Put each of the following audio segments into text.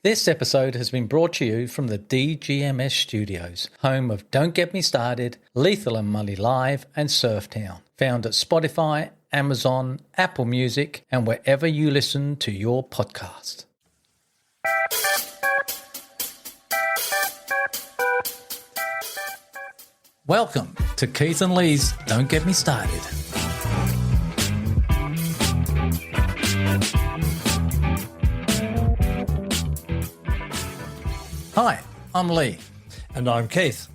This episode has been brought to you from the DGMS Studios, home of Don't Get Me Started, Lethal and Money Live, and Surftown. Found at Spotify, Amazon, Apple Music, and wherever you listen to your podcast. Welcome to Keith and Lee's Don't Get Me Started. Hi, I'm Lee. And I'm Keith.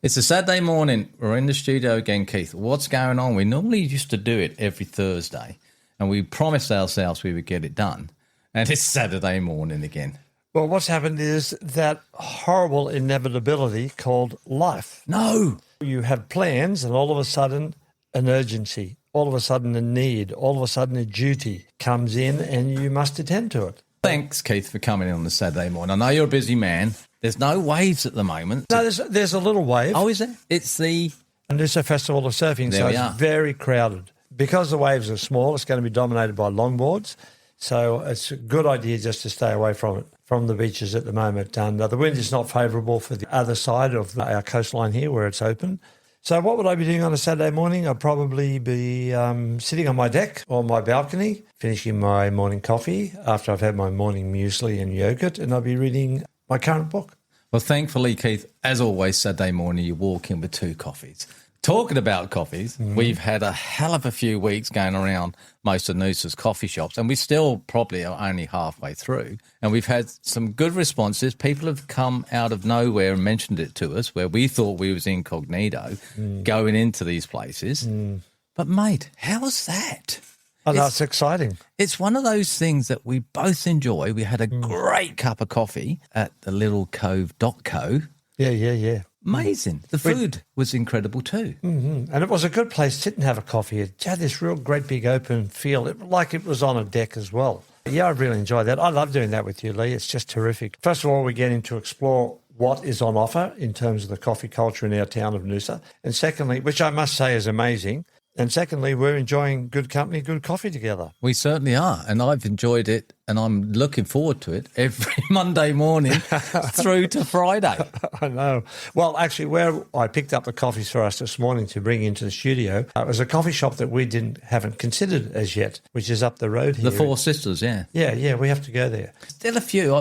It's a Saturday morning. We're in the studio again, Keith. What's going on? We normally used to do it every Thursday, and we promised ourselves we would get it done. And it's Saturday morning again. Well, what's happened is that horrible inevitability called life. No! You have plans, and all of a sudden, an urgency, all of a sudden, a need, all of a sudden, a duty comes in, and you must attend to it. Thanks, Keith, for coming in on the Saturday morning. I know you're a busy man. There's no waves at the moment. No, there's a little wave. Oh, is there? It's the Noosa Festival of Surfing, There so we it's are. very crowded. Because the waves are small, it's going to be dominated by longboards, so it's a good idea just to stay away from it, from the beaches at the moment. And the wind is not favourable for the other side of our coastline here where it's open. So what would I be doing on a Saturday morning? I'd probably be sitting on my deck or my balcony, finishing my morning coffee after I've had my morning muesli and yogurt, and I'll be reading my current book. Well, thankfully, Keith, as always, Saturday morning, you walk in with 2 coffees. Talking about coffees, we've had a hell of a few weeks going around most of Noosa's coffee shops, and we still probably are only halfway through. And we've had some good responses. People have come out of nowhere and mentioned it to us, where we thought we was incognito going into these places. But, mate, how's that? Oh, no, it's exciting. It's one of those things that we both enjoy. We had a great cup of coffee at the Little Cove.co. Yeah. Amazing. The food was incredible too. And it was a good place to sit and have a coffee. It had this real great big open feel, like it was on a deck as well. Yeah, I really enjoyed that. I love doing that with you, Lee. It's just terrific. First of all, we get in to explore what is on offer in terms of the coffee culture in our town of Noosa. And secondly, which I must say is amazing, and secondly, we're enjoying good company, good coffee together. We certainly are. And I've enjoyed it and I'm looking forward to it every Monday morning through to Friday. I know. Well, actually, where I picked up the coffees for us this morning to bring into the studio, it was a coffee shop that we haven't considered as yet, which is up the road here. The Four Sisters, yeah. Yeah, we have to go there. Still a few.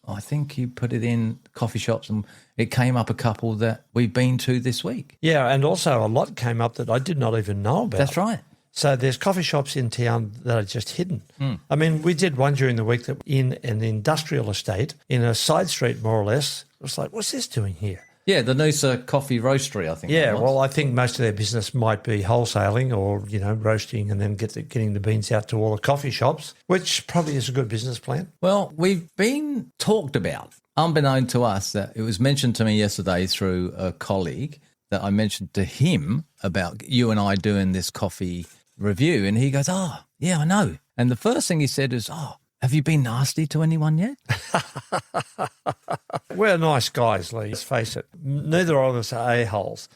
I think you put it in coffee shops and it came up a couple that we've been to this week. Yeah, and also a lot came up that I did not even know about. That's right. So there's coffee shops in town that are just hidden. I mean, we did one during the week that in an industrial estate, in a side street more or less. It was like, what's this doing here? Yeah, the Noosa Coffee Roastery, I think. Yeah, well, I think most of their business might be wholesaling or, roasting and then getting the beans out to all the coffee shops, which probably is a good business plan. Well, we've been talked about, unbeknown to us, that it was mentioned to me yesterday through a colleague that I mentioned to him about you and I doing this coffee review. And he goes, oh, yeah, I know. And the first thing he said is, oh, have you been nasty to anyone yet? We're nice guys, Lee. Let's face it. Neither of us are a-holes.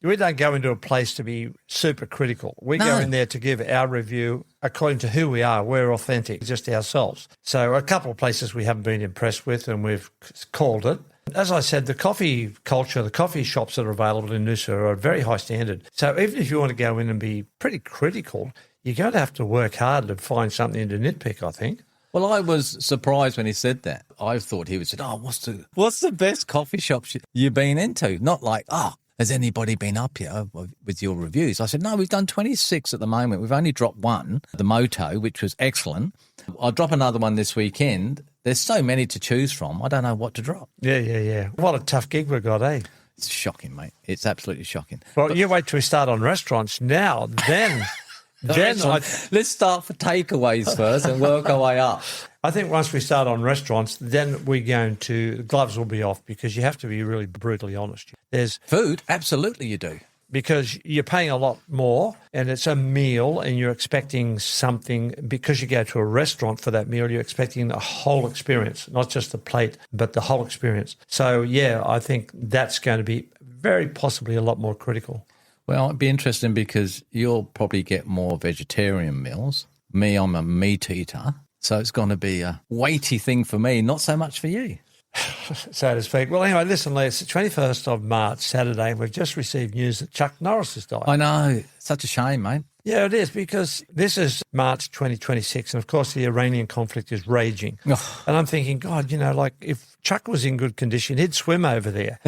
We don't go into a place to be super critical. We go in there to give our review according to who we are. We're authentic, just ourselves. So a couple of places we haven't been impressed with and we've called it. As I said, the coffee culture, the coffee shops that are available in Noosa are a very high standard. So even if you want to go in and be pretty critical, you're going to have to work hard to find something to nitpick, I think. Well, I was surprised when he said that. I thought he would say, oh, what's the best coffee shops you've been into? Not like, oh, has anybody been up here with your reviews? I said, no, we've done 26 at the moment. We've only dropped one, the Moto, which was excellent. I'll drop another one this weekend. There's so many to choose from. I don't know what to drop. Yeah. What a tough gig we've got, eh? It's shocking, mate. It's absolutely shocking. Well, you wait till we start on restaurants now, then... Let's start for takeaways first and work our way up. I think once we start on restaurants, then the gloves will be off because you have to be really brutally honest. There's food, absolutely you do. Because you're paying a lot more and it's a meal and you're expecting something, because you go to a restaurant for that meal, you're expecting the whole experience, not just the plate, but the whole experience. So, yeah, I think that's going to be very possibly a lot more critical. Well, it'd be interesting because you'll probably get more vegetarian meals. Me, I'm a meat eater. So it's going to be a weighty thing for me, not so much for you. So to speak. Well, anyway, listen, Lee, it's the 21st of March, Saturday, and we've just received news that Chuck Norris has died. I know. Such a shame, mate. Yeah, it is, because this is March 2026, and of course the Iranian conflict is raging. Oh. And I'm thinking, God, like if Chuck was in good condition, he'd swim over there.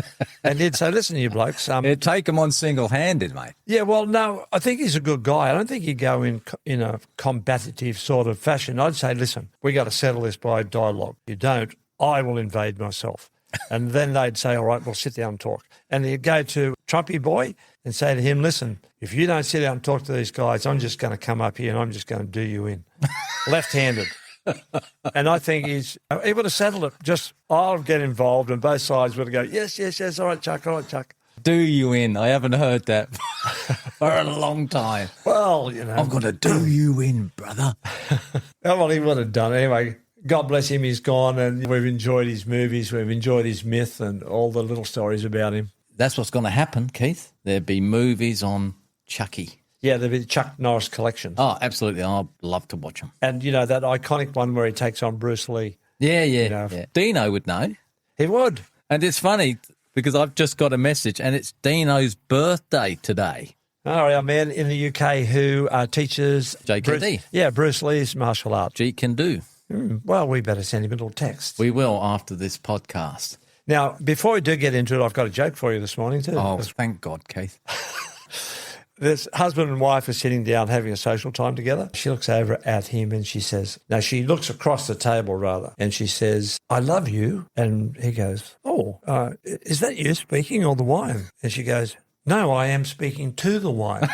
And he'd say, listen, you blokes. It'd take him on single-handed, mate. Yeah, well, no, I think he's a good guy. I don't think he'd go in a combative sort of fashion. I'd say, listen, we got to settle this by dialogue. You don't, I will invade myself. And then they'd say, all right, we'll sit down and talk. And he'd go to Trumpy boy and say to him, listen, if you don't sit down and talk to these guys, I'm just going to come up here and I'm just going to do you in. Left-handed. And I think he would have settled it. Just, I'll get involved, and both sides would go, yes, all right, Chuck. Do you in? I haven't heard that for a long time. Well, I'm going to do you in, brother. Well, he would have done it. Anyway, God bless him, he's gone, and we've enjoyed his movies, we've enjoyed his myth and all the little stories about him. That's what's going to happen, Keith. There'll be movies on Chucky. Yeah, there'll be the Chuck Norris collection. Oh, absolutely. I'd love to watch them. And, that iconic one where he takes on Bruce Lee. Yeah. Dino would know. He would. And it's funny because I've just got a message and it's Dino's birthday today. Oh, our man in the UK who teaches... JKD. Bruce Lee's martial art. G can do. Well, we better send him a little text. We will after this podcast. Now, before we do get into it, I've got a joke for you this morning too. Oh, thank God, Keith. This husband and wife are sitting down having a social time together. She looks over at him and she says, she looks across the table rather, and she says, I love you. And he goes, is that you speaking or the wine? And she goes, no, I am speaking to the wine.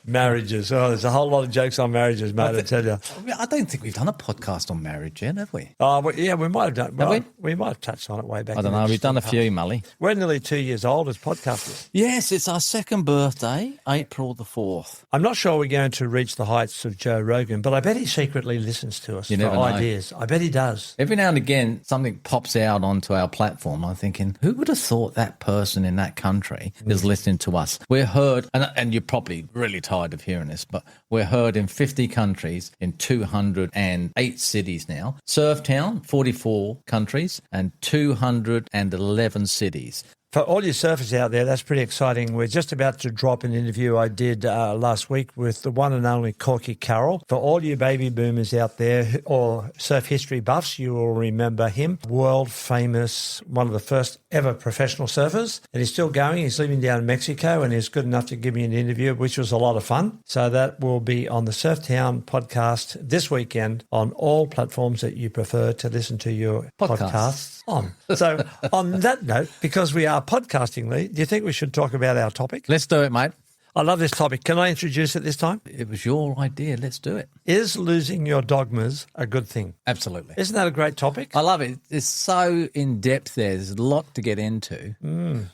Marriages. Oh, there's a whole lot of jokes on marriages, mate, I tell you. I don't think we've done a podcast on marriage yet, have we? Yeah, we might have done. Have we? We might have touched on it way back. I don't know. We've done a few, Mully. We're nearly 2 years old as podcasters. Yes, it's our second birthday, April the 4th. I'm not sure we're going to reach the heights of Joe Rogan, but I bet he secretly listens to us for ideas. I bet he does. Every now and again, something pops out onto our platform. I'm thinking, who would have thought that person in that country is listening to us? We're heard, and you're probably really tired of hearing this, but we're heard in 50 countries in 208 cities now. Surftown, 44 countries and 211 cities. For all you surfers out there, that's pretty exciting. We're just about to drop an interview I did last week with the one and only Corky Carroll. For all you baby boomers out there or surf history buffs, you will remember him. World famous, one of the first ever professional surfers. And he's still going. He's living down in Mexico and he's good enough to give me an interview, which was a lot of fun. So that will be on the Surftown podcast this weekend on all platforms that you prefer to listen to your podcasts on. So on that note, because we are podcasting, Lee, do you think we should talk about our topic? Let's do it, mate. I love this topic. Can I introduce it this time? It was your idea. Let's do it. Is losing your dogmas a good thing? Absolutely. Isn't that a great topic? I love it. It's so in-depth there. There's a lot to get into.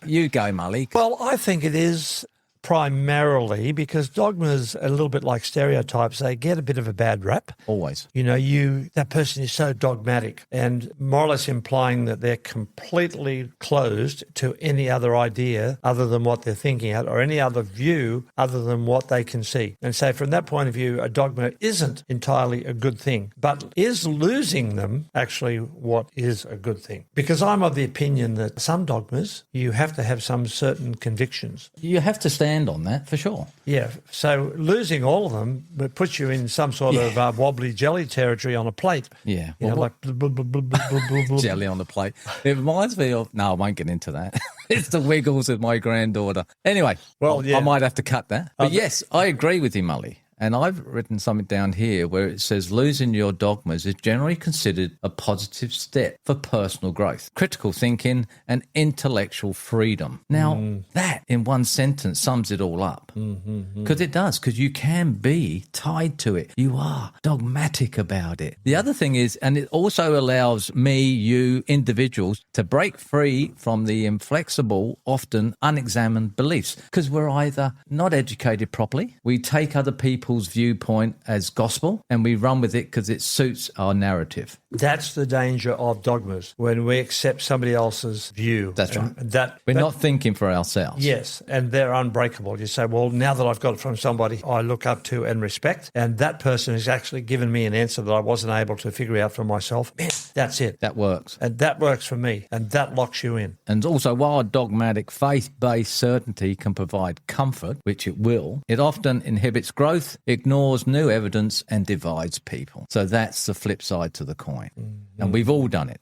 You go, Mully. Well, I think it is primarily because dogmas are a little bit like stereotypes. They get a bit of a bad rap. Always. That person is so dogmatic and more or less implying that they're completely closed to any other idea other than what they're thinking at or any other view other than what they can see. And so from that point of view, a dogma isn't entirely a good thing. But is losing them actually what is a good thing? Because I'm of the opinion that some dogmas, you have to have some certain convictions. You have to stand on that for sure. Yeah. So losing all of them puts you in some sort of wobbly jelly territory on a plate. Yeah. Like jelly on the plate. It reminds me of... No, I won't get into that. It's the Wiggles with my granddaughter. Anyway, I might have to cut that. But yes, I agree with you, Mully. And I've written something down here where it says losing your dogmas is generally considered a positive step for personal growth, critical thinking, and intellectual freedom. Now, that in one sentence sums it all up. Because it does, because you can be tied to it. You are dogmatic about it. The other thing is, and it also allows me, you, individuals to break free from the inflexible, often unexamined beliefs, because we're either not educated properly, we take other people's people's viewpoint as gospel, and we run with it because it suits our narrative. That's the danger of dogmas, when we accept somebody else's view. That's right. We're not thinking for ourselves. Yes, and they're unbreakable. You say, well, now that I've got it from somebody I look up to and respect, and that person has actually given me an answer that I wasn't able to figure out for myself, man, that's it. That works. And that works for me, and that locks you in. And also, while dogmatic faith-based certainty can provide comfort, which it will, it often inhibits growth, ignores new evidence, and divides people. So that's the flip side to the coin. Mm-hmm. And we've all done it,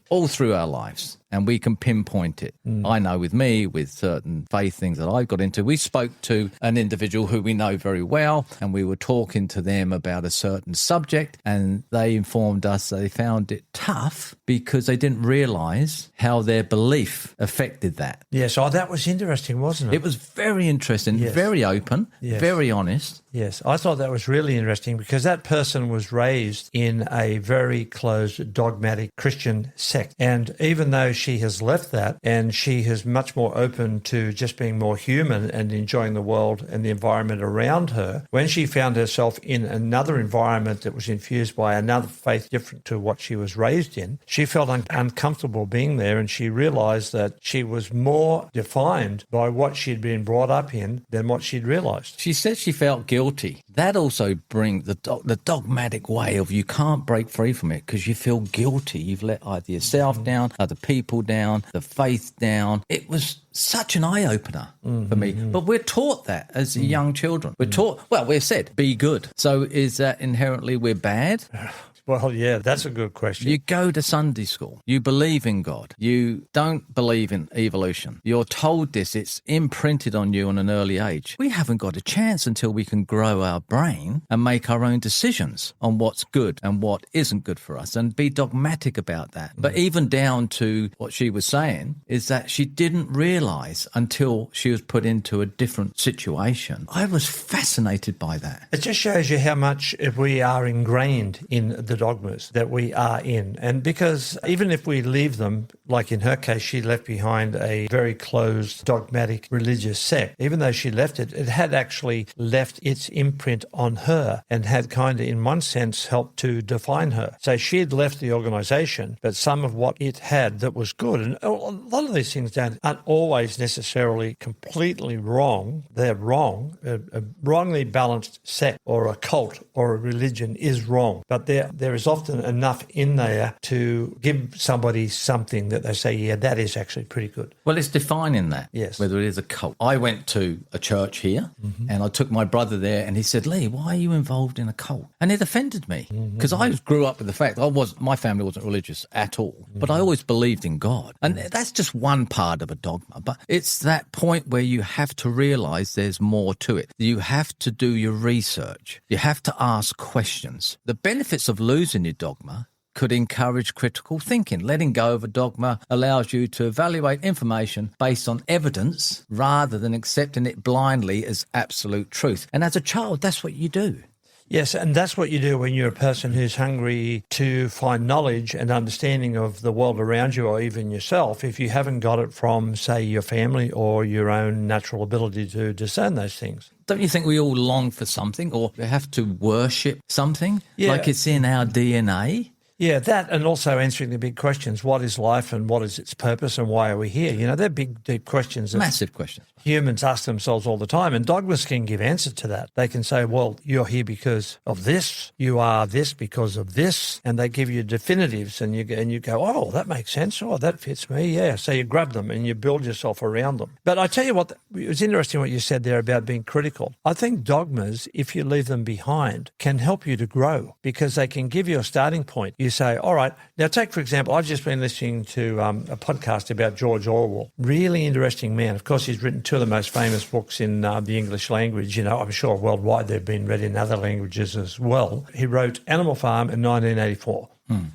all through our lives. And we can pinpoint it. I know with me, with certain faith things that I've got into, we spoke to an individual who we know very well, and we were talking to them about a certain subject, and they informed us they found it tough because they didn't realise how their belief affected that. Yes, that was interesting, wasn't it? It was very interesting, very open, very honest. Yes, I thought that was really interesting because that person was raised in a very closed, dogmatic Christian sect. And even though she has left that and she is much more open to just being more human and enjoying the world and the environment around her, when she found herself in another environment that was infused by another faith different to what she was raised in, she felt uncomfortable being there, and she realised that she was more defined by what she'd been brought up in than what she'd realised. She said she felt guilty. That also brings the dogmatic way of you can't break free from it because you feel guilty. You've let either yourself down, other people down, the faith down. It was such an eye-opener for me. But we're taught that as young children. We're taught, well, we're said, be good. So is that inherently we're bad? Well, yeah, that's a good question. You go to Sunday school. You believe in God. You don't believe in evolution. You're told this. It's imprinted on you on an early age. We haven't got a chance until we can grow our brain and make our own decisions on what's good and what isn't good for us and be dogmatic about that. But even down to what she was saying is that she didn't realise until she was put into a different situation. I was fascinated by that. It just shows you how much we are ingrained in the dogmas that we are in. And because even if we leave them, like in her case, she left behind a very closed dogmatic religious sect. Even though she left it, it had actually left its imprint on her and had kind of, in one sense, helped to define her. So she had left the organisation, but some of what it had that was good, and a lot of these things aren't always necessarily completely wrong. They're wrong. A wrongly balanced sect or a cult or a religion is wrong. But there is often enough in there to give somebody something that they say, yeah, that is actually pretty good. Well, it's defining that, yes, whether it is a cult. I went to a church here and I took my brother there and he said, Lee, why are you involved in a cult? And it offended me because I grew up with the fact my family wasn't religious at all, but I always believed in God. And that's just one part of a dogma, but it's that point where you have to realise there's more to it. You have to do your research. You have to ask questions. The benefits of losing your dogma could encourage critical thinking. Letting go of a dogma allows you to evaluate information based on evidence rather than accepting it blindly as absolute truth. And as a child, that's what you do. Yes, and that's what you do when you're a person who's hungry to find knowledge and understanding of the world around you or even yourself, if you haven't got it from, say, your family or your own natural ability to discern those things. Don't you think we all long for something or we have to worship something? Yeah. Like it's in our DNA? Yeah, that, and also answering the big questions. What is life and what is its purpose and why are we here? You know, they're big, deep questions. Massive questions. Humans ask themselves all the time, and dogmas can give answer to that. They can say, well, you're here because of this, you are this because of this, and they give you definitives, and you go, oh, that makes sense, oh, that fits me, yeah. So you grab them and you build yourself around them. But I tell you what, it was interesting what you said there about being critical. I think dogmas, if you leave them behind, can help you to grow because they can give you a starting point. You say, all right, now take, for example, I've just been listening to a podcast about George Orwell. Really interesting man. Of course, he's written two of the most famous books in the English language. You know, I'm sure worldwide they've been read in other languages as well. He wrote Animal Farm in 1984.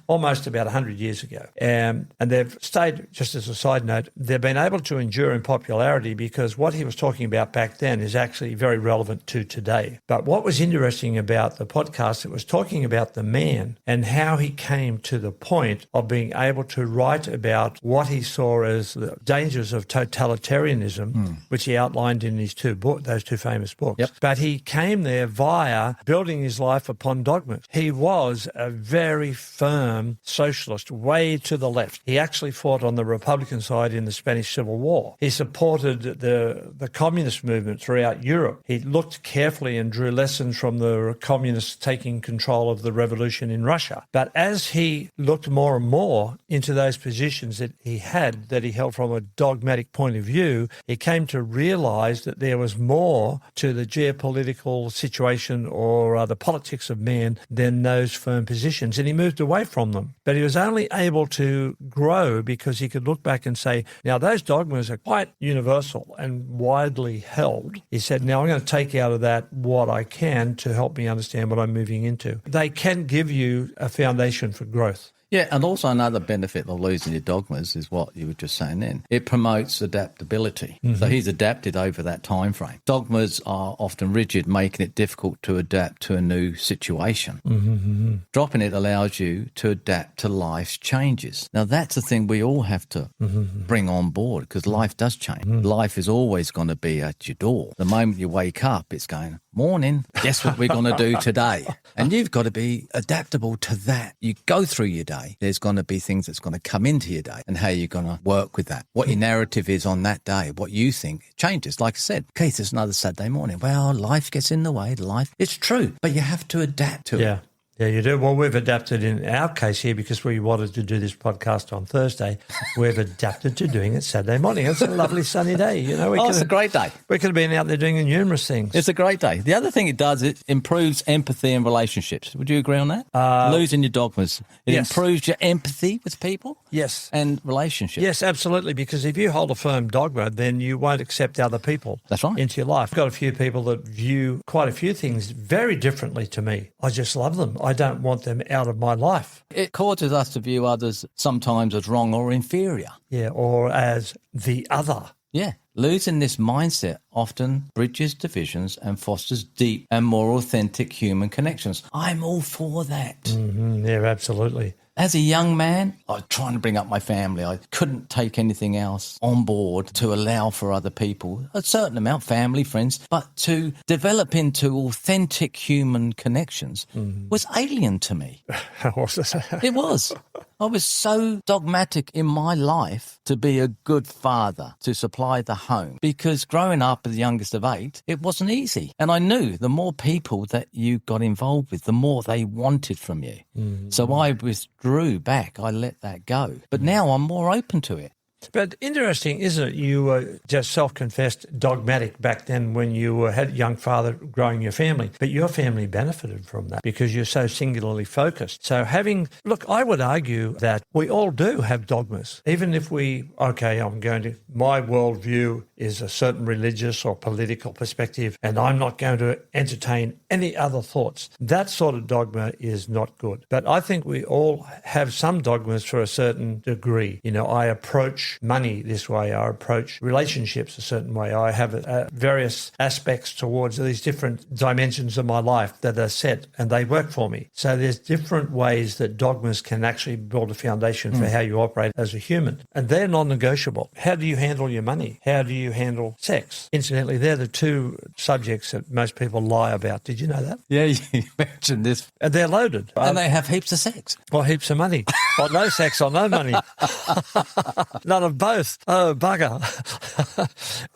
almost about 100 years ago. And they've stayed, just as a side note, they've been able to endure in popularity because what he was talking about back then is actually very relevant to today. But what was interesting about the podcast, it was talking about the man and how he came to the point of being able to write about what he saw as the dangers of totalitarianism, which he outlined in his those two famous books. Yep. But he came there via building his life upon dogmas. He was a very firm socialist, way to the left. He actually fought on the Republican side in the Spanish Civil War. He supported the communist movement throughout Europe. He looked carefully and drew lessons from the communists taking control of the revolution in Russia. But as he looked more and more into those positions that he held from a dogmatic point of view, he came to realize that there was more to the geopolitical situation or the politics of man than those firm positions, and he moved away from them. But he was only able to grow because he could look back and say, now those dogmas are quite universal and widely held. He said, now I'm going to take out of that what I can to help me understand what I'm moving into. They can give you a foundation for growth. Yeah, and also another benefit of losing your dogmas is what you were just saying then. It promotes adaptability. So he's adapted over that time frame. Dogmas are often rigid, making it difficult to adapt to a new situation. Dropping it allows you to adapt to life's changes. Now, that's the thing we all have to bring on board because life does change. Life is always going to be at your door. The moment you wake up, it's going, morning, guess what we're going to do today? And you've got to be adaptable to that. You go through your day. There's going to be things that's going to come into your day and how you're going to work with that. What your narrative is on that day, what you think changes. Like I said, Keith, it's another Saturday morning. Well, life gets in the way. It's true, but you have to adapt to it. Yeah, you do. Well, we've adapted in our case here because we wanted to do this podcast on Thursday. We've adapted to doing it Saturday morning. It's a lovely sunny day. You know, it's a great day. We could have been out there doing numerous things. It's a great day. The other thing it does, it improves empathy and relationships. Would you agree on that? Losing your dogmas. It improves your empathy with people. Yes. And relationships. Yes, absolutely. Because if you hold a firm dogma, then you won't accept other people into your life. I've got a few people that view quite a few things very differently to me. I just love them. I don't want them out of my life. It causes us to view others sometimes as wrong or inferior. Yeah, or as the other. Yeah. Losing this mindset often bridges divisions and fosters deep and more authentic human connections. I'm all for that. Yeah, absolutely. As a young man, I was trying to bring up my family. I couldn't take anything else on board to allow for other people, a certain amount, family, friends, but to develop into authentic human connections was alien to me. It was. I was so dogmatic in my life to be a good father, to supply the home, because growing up as the youngest of 8, it wasn't easy. And I knew the more people that you got involved with, the more they wanted from you. So I withdrew back. I let that go. But now I'm more open to it. But interesting, isn't it? You were just self-confessed dogmatic back then when you had a young father growing your family. But your family benefited from that because you're so singularly focused. So I would argue that we all do have dogmas. Even if my worldview is a certain religious or political perspective and I'm not going to entertain any other thoughts. That sort of dogma is not good. But I think we all have some dogmas for a certain degree. You know, I approach money this way. I approach relationships a certain way. I have various aspects towards these different dimensions of my life that are set and they work for me. So there's different ways that dogmas can actually build a foundation for how you operate as a human. And they're non-negotiable. How do you handle your money? How do you handle sex? Incidentally, they're the two subjects that most people lie about. Did you know that? Yeah, you mentioned this. And they're loaded. And they have heaps of sex. Or heaps of money. Or no sex or no money. None of both. Oh, bugger.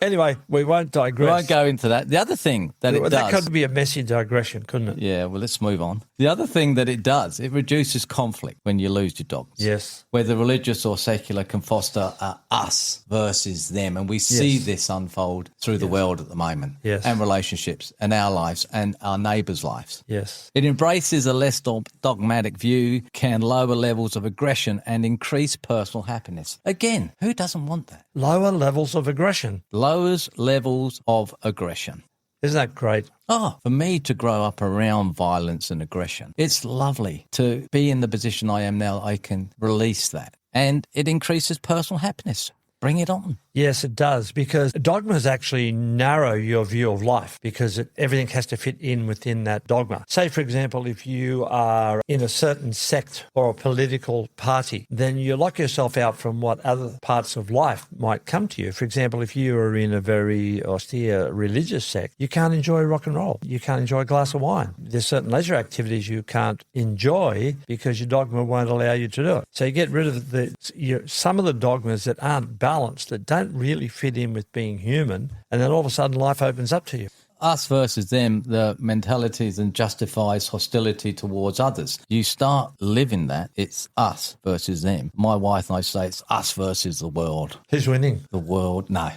Anyway, we won't digress. We won't go into that. The other thing that it does... That could be a messy digression, couldn't it? Yeah, well, let's move on. The other thing that it does, it reduces conflict when you lose your dogmas. Yes. Whether religious or secular can foster us versus them. And we see this unfold through the world at the moment. Yes. And relationships and our lives and our neighbours' lives. Yes. It embraces a less dogmatic view, can lower levels of aggression and increase personal happiness. Again, who doesn't want that? Lower levels of aggression. Lowers levels of aggression. Isn't that great? Oh, for me to grow up around violence and aggression, it's lovely to be in the position I am now. I can release that, and it increases personal happiness. Bring it on. Yes, it does, because dogmas actually narrow your view of life because everything has to fit in within that dogma. Say, for example, if you are in a certain sect or a political party, then you lock yourself out from what other parts of life might come to you. For example, if you are in a very austere religious sect, you can't enjoy rock and roll. You can't enjoy a glass of wine. There's certain leisure activities you can't enjoy because your dogma won't allow you to do it. So you get rid of some of the dogmas that aren't balanced, that don't really fit in with being human, and then all of a sudden life opens up to you. Us versus them, the mentalities and justifies hostility towards others. You start living that, it's us versus them. My wife and I say it's us versus the world. Who's winning? The world, no.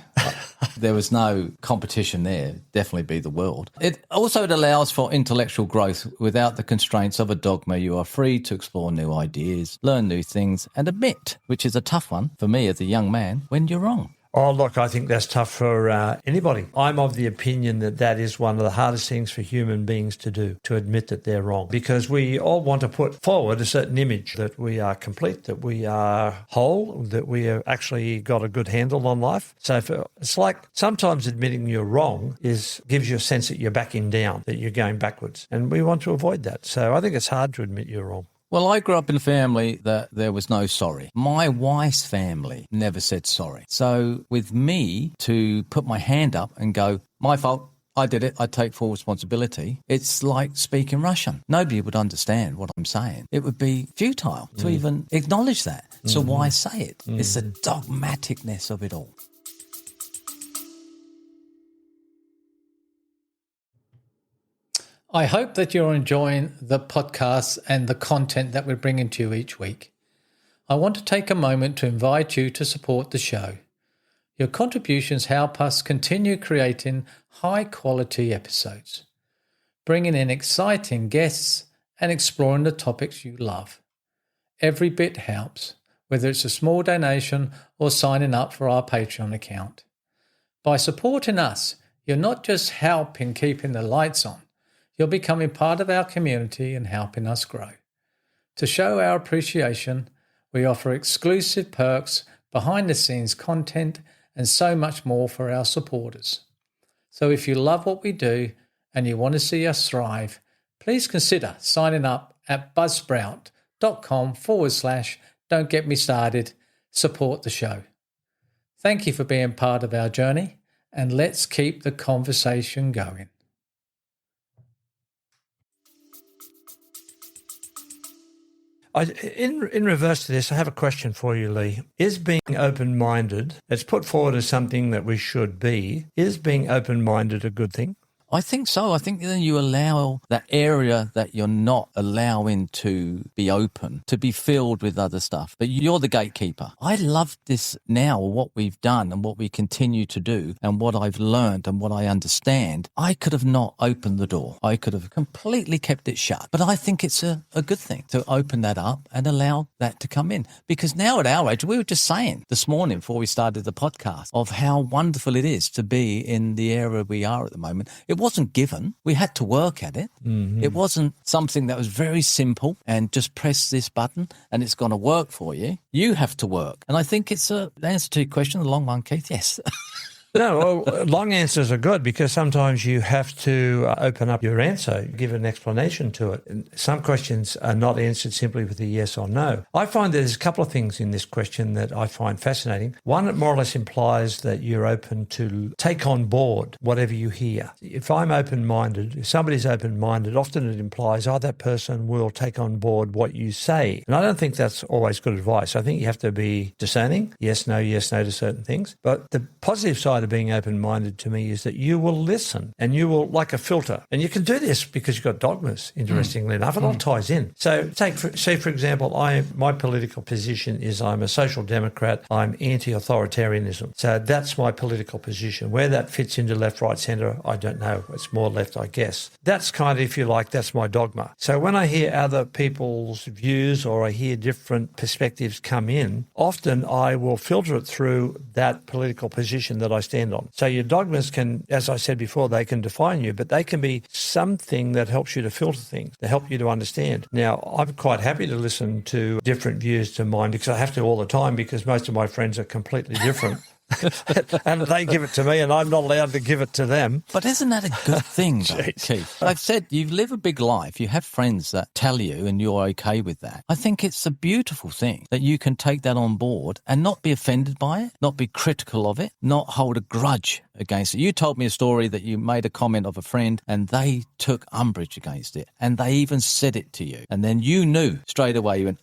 There was no competition there. Definitely be the world. It allows for intellectual growth without the constraints of a dogma. You are free to explore new ideas, learn new things, and admit, which is a tough one for me as a young man, when you're wrong. Oh, look, I think that's tough for anybody. I'm of the opinion that is one of the hardest things for human beings to do, to admit that they're wrong. Because we all want to put forward a certain image that we are complete, that we are whole, that we have actually got a good handle on life. So it's like sometimes admitting you're wrong gives you a sense that you're backing down, that you're going backwards. And we want to avoid that. So I think it's hard to admit you're wrong. Well, I grew up in a family that there was no sorry. My wife's family never said sorry. So with me to put my hand up and go, my fault, I did it, I take full responsibility, it's like speaking Russian. Nobody would understand what I'm saying. It would be futile to even acknowledge that. So why say it? It's the dogmaticness of it all. I hope that you're enjoying the podcasts and the content that we're bringing to you each week. I want to take a moment to invite you to support the show. Your contributions help us continue creating high-quality episodes, bringing in exciting guests and exploring the topics you love. Every bit helps, whether it's a small donation or signing up for our Patreon account. By supporting us, you're not just helping keeping the lights on, you're becoming part of our community and helping us grow. To show our appreciation, we offer exclusive perks, behind-the-scenes content, and so much more for our supporters. So if you love what we do and you want to see us thrive, please consider signing up at buzzsprout.com/don't get me started. Support the show. Thank you for being part of our journey, and let's keep the conversation going. In reverse to this, I have a question for you, Lee. Is being open-minded, it's put forward as something that we should be, is being open-minded a good thing? I think so. I think then you allow that area that you're not allowing to be open to be filled with other stuff. But you're the gatekeeper. I love this now, what we've done and what we continue to do and what I've learned and what I understand. I could have not opened the door. I could have completely kept it shut. But I think it's a good thing to open that up and allow that to come in. Because now at our age, we were just saying this morning before we started the podcast of how wonderful it is to be in the area we are at the moment. It wasn't given. We had to work at it. Mm-hmm. It wasn't something that was very simple and just press this button and it's going to work for you. You have to work. And I think it's the answer to your question, the long one, Keith, yes. No, well, long answers are good because sometimes you have to open up your answer, give an explanation to it. And some questions are not answered simply with a yes or no. I find that there's a couple of things in this question that I find fascinating. One, it more or less implies that you're open to take on board whatever you hear. If I'm open-minded, if somebody's open-minded, often it implies, that person will take on board what you say. And I don't think that's always good advice. I think you have to be discerning, yes, no to certain things. But the positive side of being open-minded to me is that you will listen and you will, like a filter. And you can do this because you've got dogmas, interestingly enough. It all ties in. So say, for example, my political position is I'm a social democrat. I'm anti-authoritarianism. So that's my political position. Where that fits into left, right, centre, I don't know. It's more left, I guess. That's kind of, if you like, that's my dogma. So when I hear other people's views or I hear different perspectives come in, often I will filter it through that political position that I stand stand on. So your dogmas can, as I said before, they can define you, but they can be something that helps you to filter things, to help you to understand. Now, I'm quite happy to listen to different views to mine because I have to all the time because most of my friends are completely different. And they give it to me and I'm not allowed to give it to them. But isn't that a good thing, though, Keith? I've said you live a big life. You have friends that tell you and you're okay with that. I think it's a beautiful thing that you can take that on board and not be offended by it, not be critical of it, not hold a grudge against it. You told me a story that you made a comment of a friend and they took umbrage against it and they even said it to you. And then you knew straight away, you went,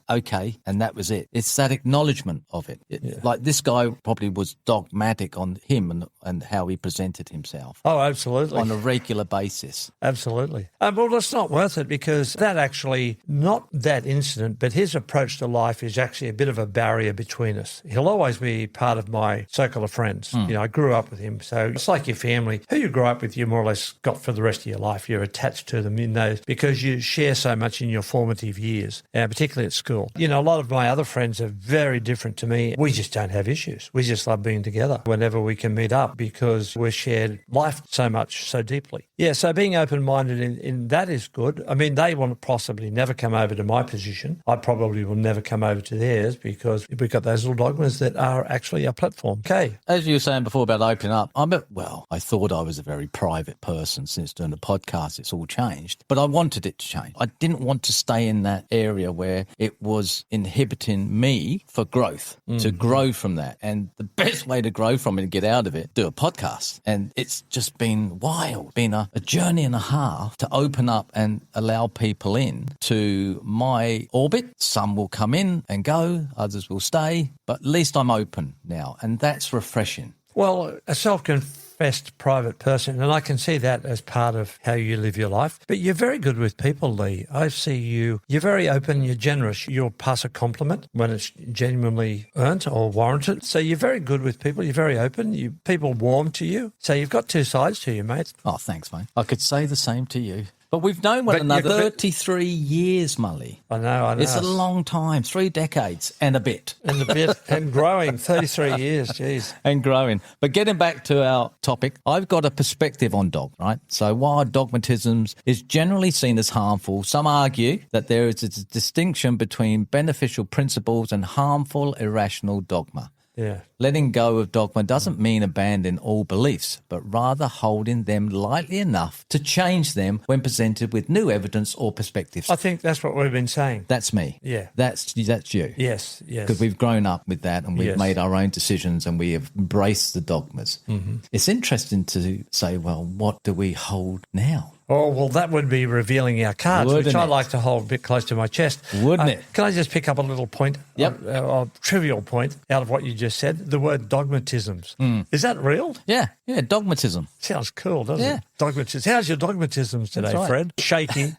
okay. And that was it. It's that acknowledgement of it. Like this guy probably was dogmatic on him and how he presented himself. Oh, absolutely. On a regular basis. Absolutely. Well, it's not worth it because that actually, not that incident, but his approach to life is actually a bit of a barrier between us. He'll always be part of my circle of friends. You know, I grew up with him. So it's like your family. Who you grew up with, you more or less got for the rest of your life. You're attached to them in those because you share so much in your formative years, particularly at school. You know, a lot of my other friends are very different to me. We just don't have issues. We just love being together whenever we can meet up because we've shared life so much, so deeply. Yeah, so being open-minded in that is good. I mean, they will possibly never come over to my position. I probably will never come over to theirs because we've got those little dogmas that are actually our platform. Okay. As you were saying before about opening up, I thought I was a very private person since doing the podcast. It's all changed, but I wanted it to change. I didn't want to stay in that area where it was inhibiting me for growth, to grow from that. And the best way to grow from it and get out of it, do a podcast. And it's just been wild, been a journey and a half to open up and allow people in to my orbit. Some will come in and go, others will stay, but at least I'm open now. And that's refreshing. Well, a self-confessed private person, and I can see that as part of how you live your life. But you're very good with people, Lee. I see you're very open, you're generous. You'll pass a compliment when it's genuinely earned or warranted. So you're very good with people. You're very open. People warm to you. So you've got two sides to you, mate. Oh, thanks, mate. I could say the same to you. But we've known one another 33 years, Mully. I know. It's a long time, 3 decades and a bit. And growing, 33 years, geez. And growing. But getting back to our topic, I've got a perspective on dog, right? So while dogmatism is generally seen as harmful, some argue that there is a distinction between beneficial principles and harmful, irrational dogma. Yeah. Letting go of dogma doesn't mean abandoning all beliefs, but rather holding them lightly enough to change them when presented with new evidence or perspectives. I think that's what we've been saying. That's me. Yeah. That's you. Yes. Because we've grown up with that and we've made our own decisions and we have embraced the dogmas. Mm-hmm. It's interesting to say, well, what do we hold now? Oh, well, that would be revealing our cards, which I like to hold a bit close to my chest. Wouldn't it? Can I just pick up a little point, a trivial point out of what you just said? The word dogmatisms. Is that real? Yeah, dogmatism. Sounds cool, doesn't it? Dogmatism. How's your dogmatisms today, Fred? Shaky.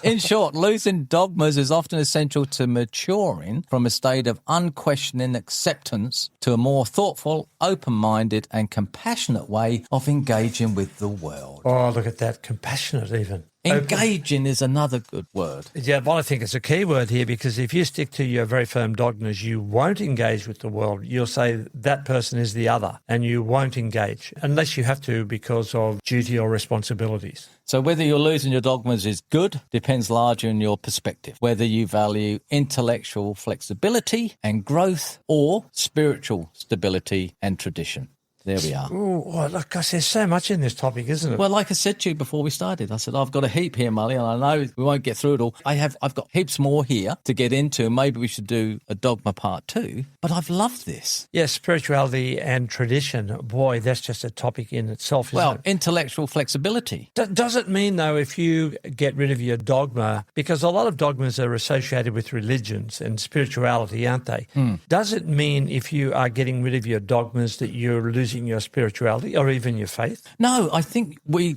In short, losing dogmas is often essential to maturing from a state of unquestioning acceptance to a more thoughtful, open-minded and compassionate way of engaging with the world. Oh, look at that. Compassionate even. Engaging is another good word. Yeah, well, I think it's a key word here because if you stick to your very firm dogmas, you won't engage with the world. You'll say that person is the other and you won't engage unless you have to because of duty or responsibilities. So whether you're losing your dogmas is good depends largely on your perspective, whether you value intellectual flexibility and growth or spiritual stability and tradition. There we are. Oh, look, gosh, there's so much in this topic, isn't it? Well, like I said to you before we started, I said, I've got a heap here, Mully, and I know we won't get through it all. I've got heaps more here to get into. Maybe we should do a dogma part 2, but I've loved this. Yes, spirituality and tradition. Boy, that's just a topic in itself, isn't it? Intellectual flexibility. Does it mean, though, if you get rid of your dogma, because a lot of dogmas are associated with religions and spirituality, aren't they? Does it mean if you are getting rid of your dogmas that you're losing your spirituality or even your faith? No, I think we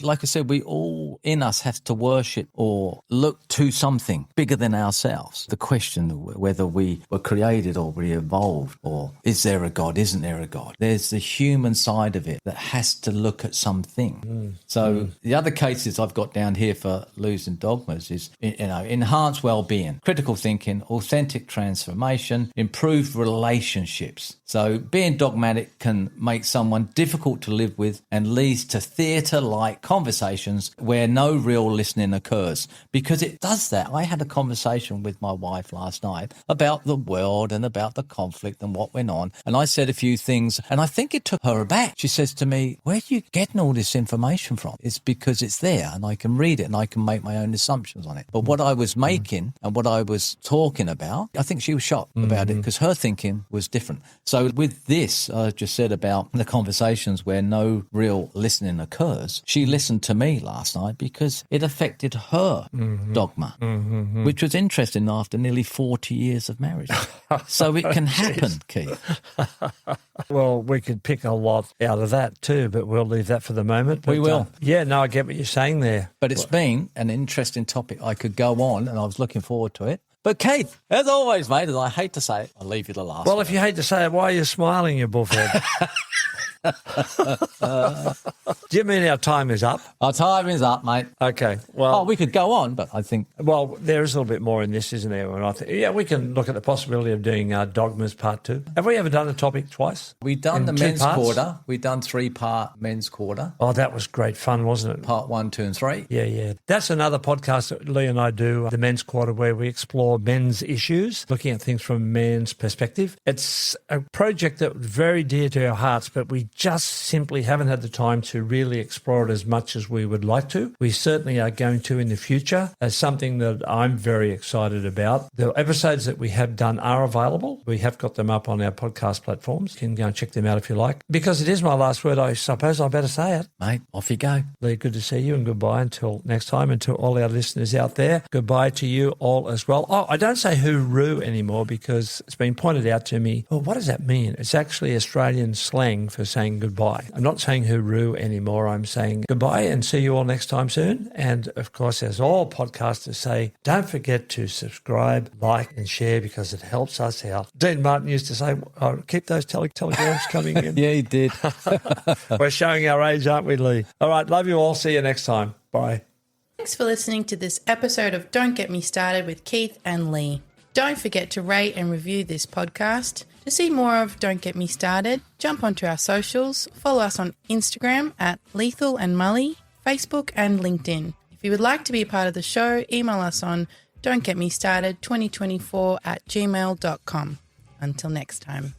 all in us have to worship or look to something bigger than ourselves. The question whether we were created or we evolved or is there a God, isn't there a God? There's the human side of it that has to look at something. The other cases I've got down here for losing dogmas is, enhanced well-being, critical thinking, authentic transformation, improved relationships. So being dogmatic can make some someone difficult to live with and leads to theatre-like conversations where no real listening occurs. Because it does that. I had a conversation with my wife last night about the world and about the conflict and what went on. And I said a few things, and I think it took her aback. She says to me, where are you getting all this information from? It's because it's there and I can read it and I can make my own assumptions on it. But what I was making and what I was talking about, I think she was shocked about it because her thinking was different. So with this, I just said about the conversations where no real listening occurs, she listened to me last night because it affected her dogma, which was interesting after nearly 40 years of marriage. So it can happen, Keith. Well, we could pick a lot out of that too, but we'll leave that for the moment. But, We will. I get what you're saying there. But it's been an interesting topic. I could go on and I was looking forward to it. But Keith, as always, mate, as I hate to say it, I'll leave you the last Well, one. if you hate to say it, why are you smiling, you bullhead? Do you mean our time is up? Our time is up, mate. Okay. Well, We could go on, but I think... Well, there is a little bit more in this, isn't there? And I think, we can look at the possibility of doing Dogmas Part 2. Have we ever done a topic twice? We've done In the 2 men's parts? quarter. We've done 3-part men's quarter. Oh, that was great fun, wasn't it? Part 1, 2 and 3. Yeah. That's another podcast that Lee and I do, the Men's Quarter, where we explore men's issues, looking at things from a men's perspective. It's a project that was very dear to our hearts, but we just simply haven't had the time to really explore it as much as we would like to. We certainly are going to in the future. As something that I'm very excited about. The episodes that we have done are available. We have got them up on our podcast platforms. You can go and check them out if you like. Because it is my last word, I suppose I better say it. Mate, off you go. Lee, good to see you, and goodbye until next time. And to all our listeners out there, goodbye to you all as well. Oh, I don't say hooroo anymore because it's been pointed out to me, well, what does that mean? It's actually Australian slang for saying goodbye. I'm not saying hooroo anymore. I'm saying goodbye and see you all next time soon. And of course, as all podcasters say, don't forget to subscribe, like and share because it helps us out. Dean Martin used to say, keep those telegrams coming in. Yeah, he did. We're showing our age, aren't we, Lee? All right, love you all. See you next time. Bye. Thanks for listening to this episode of Don't Get Me Started with Keith and Lee. Don't forget to rate and review this podcast. To see more of Don't Get Me Started, jump onto our socials, follow us on Instagram at Lethal and Mully, Facebook and LinkedIn. If you would like to be a part of the show, email us on don'tgetmestarted2024@gmail.com. Until next time.